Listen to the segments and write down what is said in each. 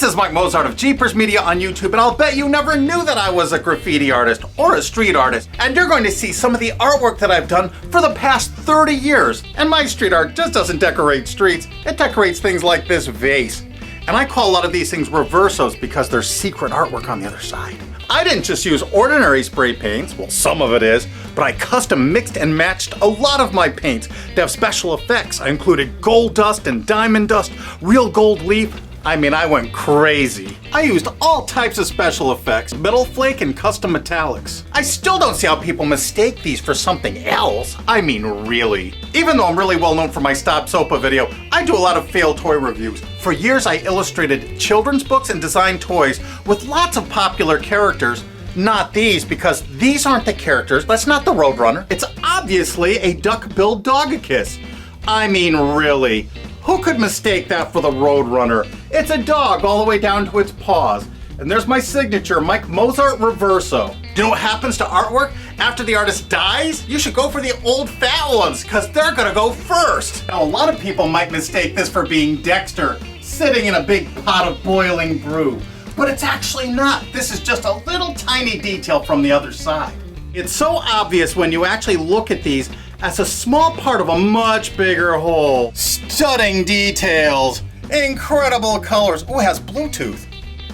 This is Mike Mozart of JeepersMedia on YouTube, and I'll bet you never knew that I was a graffiti artist or a street artist. And you're going to see some of the artwork that I've done for the past 30 years. And my street art just doesn't decorate streets, it decorates things like this vase. And I call a lot of these things reversos because there's secret artwork on the other side. I didn't just use ordinary spray paints, well some of it is, but I custom mixed and matched a lot of my paints to have special effects. I included gold dust and diamond dust, real gold leaf. I mean, I went crazy. I used all types of special effects, metal flake and custom metallics. I still don't see how people mistake these for something else. I mean, really. Even though I'm really well known for my Stop Sopa video, I do a lot of failed toy reviews. For years, I illustrated children's books and designed toys with lots of popular characters. Not these, because these aren't the characters. That's not the Roadrunner. It's obviously a duck-billed dogicus. I mean, really. Who could mistake that for the Roadrunner? It's a dog all the way down to its paws. And there's my signature, Mike Mozart Reverso. Do you know what happens to artwork after the artist dies? You should go for the old fat ones, because they're gonna go first. Now, a lot of people might mistake this for being Dexter, sitting in a big pot of boiling brew. But it's actually not. This is just a little tiny detail from the other side. It's so obvious when you actually look at these as a small part of a much bigger whole. Stunning details, incredible colors. Oh, it has Bluetooth.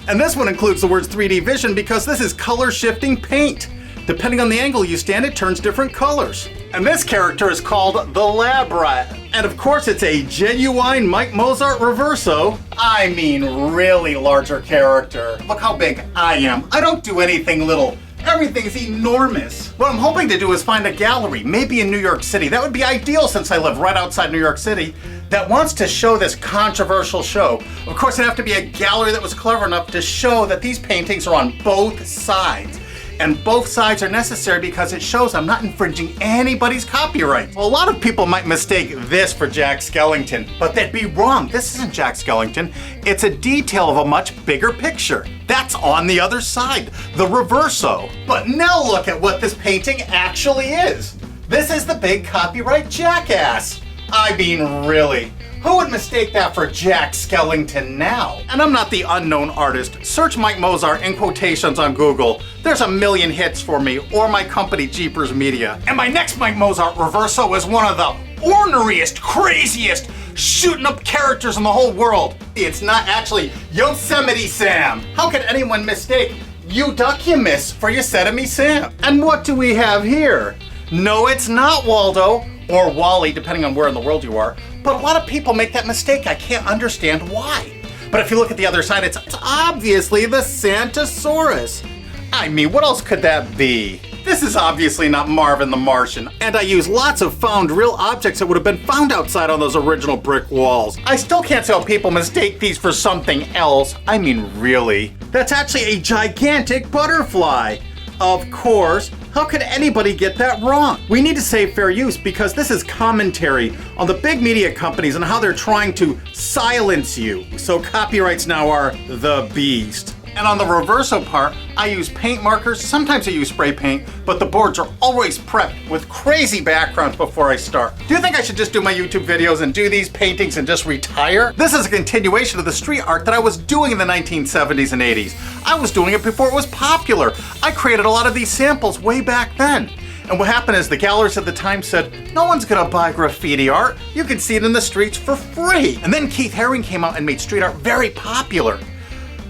And this one includes the words 3D vision because this is color shifting paint. Depending on the angle you stand, it turns different colors. And this character is called the Lab Rat. And of course it's a genuine Mike Mozart Reverso. I mean, really larger character. Look how big I am. I don't do anything little. Everything's enormous. What I'm hoping to do is find a gallery, maybe in New York City. That would be ideal since I live right outside New York City, that wants to show this controversial show. Of course, it'd have to be a gallery that was clever enough to show that these paintings are on both sides. And both sides are necessary because it shows I'm not infringing anybody's copyright. Well, a lot of people might mistake this for Jack Skellington, but they'd be wrong. This isn't Jack Skellington. It's a detail of a much bigger picture. That's on the other side, the Reverso. But now look at what this painting actually is. This is the big copyright jackass. I mean, really. Who would mistake that for Jack Skellington now? And I'm not the unknown artist. Search Mike Mozart in quotations on Google. There's a million hits for me, or my company, JeepersMedia. And my next Mike Mozart Reverso is one of the orneriest, craziest, shooting up characters in the whole world. It's not actually Yosemite Sam. How could anyone mistake Euduckimus for Yosemite Sam? And what do we have here? No, it's not Waldo, or Wally, depending on where in the world you are. But a lot of people make that mistake. I can't understand why. But if you look at the other side, it's obviously the Santosaurus. I mean, what else could that be? This is obviously not Marvin the Martian, and I use lots of found real objects that would have been found outside on those original brick walls. I still can't see how people mistake these for something else. I mean, really. That's actually a gigantic butterfly. Of course. How could anybody get that wrong? We need to save fair use because this is commentary on the big media companies and how they're trying to silence you. So copyrights now are the beast. And on the Reverso part, I use paint markers, sometimes I use spray paint, but the boards are always prepped with crazy backgrounds before I start. Do you think I should just do my YouTube videos and do these paintings and just retire? This is a continuation of the street art that I was doing in the 1970s and 80s. I was doing it before it was popular. I created a lot of these samples way back then. And what happened is the galleries at the time said, no one's gonna buy graffiti art. You can see it in the streets for free. And then Keith Haring came out and made street art very popular.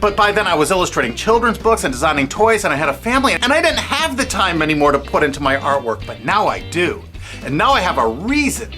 But by then I was illustrating children's books and designing toys, and I had a family, and I didn't have the time anymore to put into my artwork, but now I do. And now I have a reason,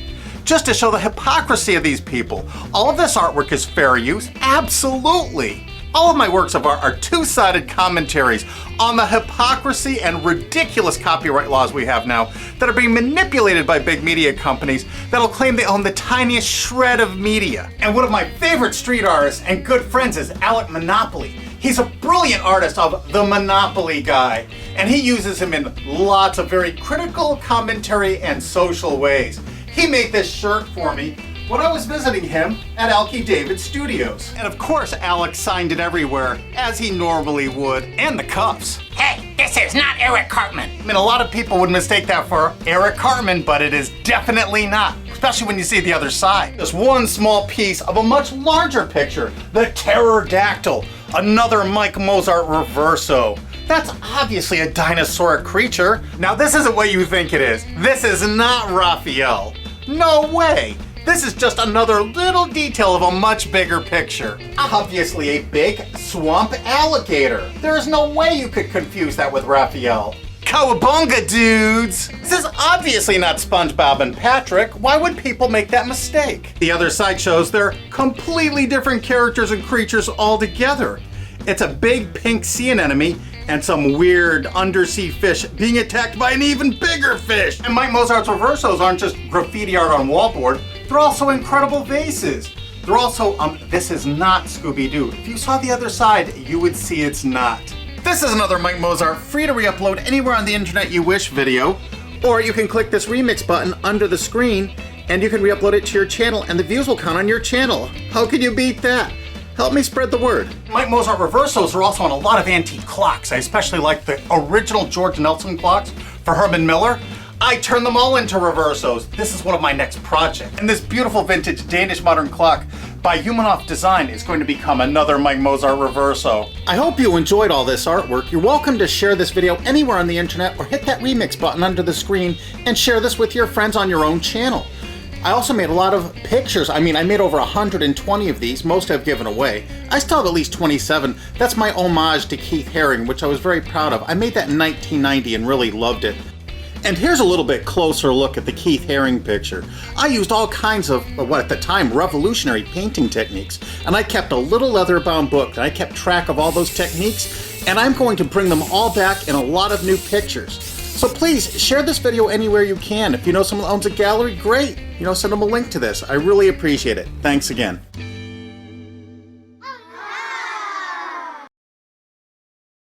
just to show the hypocrisy of these people. All of this artwork is fair use, absolutely. All of my works of art are two-sided commentaries on the hypocrisy and ridiculous copyright laws we have now that are being manipulated by big media companies that'll claim they own the tiniest shred of media. And one of my favorite street artists and good friends is Alec Monopoly. He's a brilliant artist of the Monopoly guy, and he uses him in lots of very critical commentary and social ways. He made this shirt for me when I was visiting him at Alki David Studios. And of course, Alex signed it everywhere, as he normally would, and the cuffs. Hey, this is not Eric Cartman. I mean, a lot of people would mistake that for Eric Cartman, but it is definitely not. especially when you see the other side. Just one small piece of a much larger picture, the pterodactyl, another Mike Mozart Reverso. That's obviously a dinosauric creature. Now this isn't what you think it is. This is not Raphael. No way. This is just another little detail of a much bigger picture. Obviously a big swamp alligator. There is no way you could confuse that with Raphael. Cowabunga, dudes! This is obviously not SpongeBob and Patrick. Why would people make that mistake? The other side shows they're completely different characters and creatures altogether. It's a big pink sea anemone and some weird undersea fish being attacked by an even bigger fish. And Mike Mozart's Reversos aren't just graffiti art on wallboard, they're also incredible vases. They're also, this is not Scooby-Doo. If you saw the other side, you would see it's not. This is another Mike Mozart free to re-upload anywhere on the internet you wish video, or you can click this remix button under the screen and you can re-upload it to your channel and the views will count on your channel. How can you beat that? Help me spread the word. Mike Mozart Reversos are also on a lot of antique clocks. I especially like the original George Nelson clocks for Herman Miller. I turn them all into Reversos. This is one of my next projects. And this beautiful vintage Danish modern clock by Humanoff Design is going to become another Mike Mozart Reverso. I hope you enjoyed all this artwork. You're welcome to share this video anywhere on the internet or hit that remix button under the screen and share this with your friends on your own channel. I also made a lot of pictures. I made over 120 of these. Most I've given away. I still have at least 27. That's my homage to Keith Haring, which I was very proud of. I made that in 1990 and really loved it. And here's a little bit closer look at the Keith Haring picture. I used all kinds of, what at the time, revolutionary painting techniques. And I kept a little leather-bound book and I kept track of all those techniques. And I'm going to bring them all back in a lot of new pictures. So please, share this video anywhere you can. If you know someone who owns a gallery, great. Send them a link to this. I really appreciate it. Thanks again.